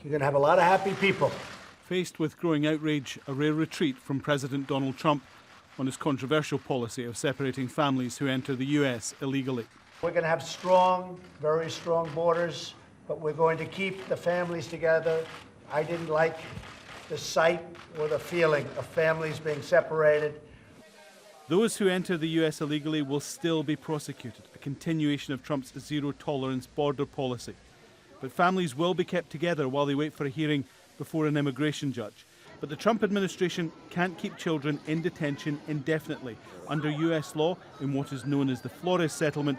You're going to have a lot of happy people. Faced with growing outrage, a rare retreat from President Donald Trump on his controversial policy of separating families who enter the US illegally. We're going to have strong, very strong borders, but we're going to keep the families together. I didn't like the sight or the feeling of families being separated. Those who enter the US illegally will still be prosecuted, a continuation of Trump's zero-tolerance border policy. But families will be kept together while they wait for a hearing before an immigration judge. But the Trump administration can't keep children in detention indefinitely. Under US law, in what is known as the Flores settlement,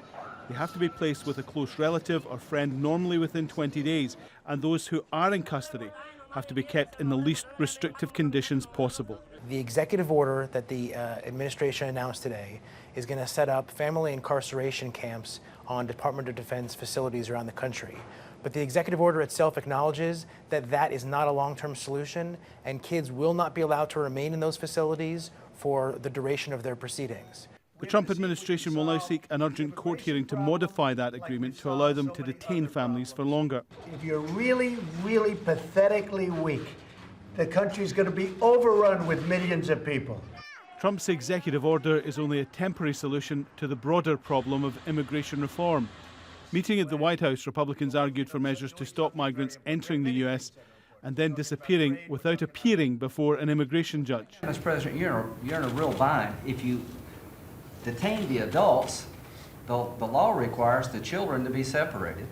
they have to be placed with a close relative or friend normally within 20 days, and those who are in custody have to be kept in the least restrictive conditions possible. The executive order that the administration announced today is going to set up family incarceration camps on Department of Defense facilities around the country. But the executive order itself acknowledges that that is not a long-term solution, and kids will not be allowed to remain in those facilities for the duration of their proceedings. The Trump administration will now seek an urgent court hearing to modify that agreement to allow them to detain families for longer. If you're really, really pathetically weak, the country's going to be overrun with millions of people. Trump's executive order is only a temporary solution to the broader problem of immigration reform. Meeting at the White House, Republicans argued for measures to stop migrants entering the US and then disappearing without appearing before an immigration judge. Mr. President, you're in a real bind. If you detain the adults, the law requires the children to be separated.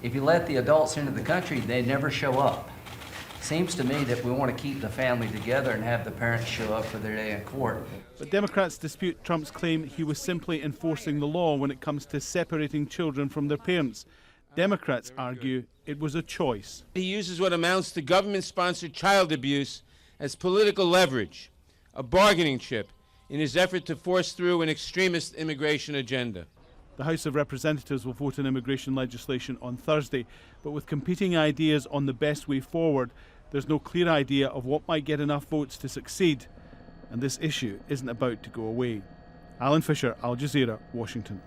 If you let the adults into the country, they never show up. Seems to me that we want to keep the family together and have the parents show up for their day in court. But Democrats dispute Trump's claim he was simply enforcing the law when it comes to separating children from their parents. Democrats argue it was a choice. He uses what amounts to government-sponsored child abuse as political leverage, a bargaining chip, in his effort to force through an extremist immigration agenda. The House of Representatives will vote on immigration legislation on Thursday, but with competing ideas on the best way forward, there's no clear idea of what might get enough votes to succeed. And this issue isn't about to go away. Alan Fisher, Al Jazeera, Washington.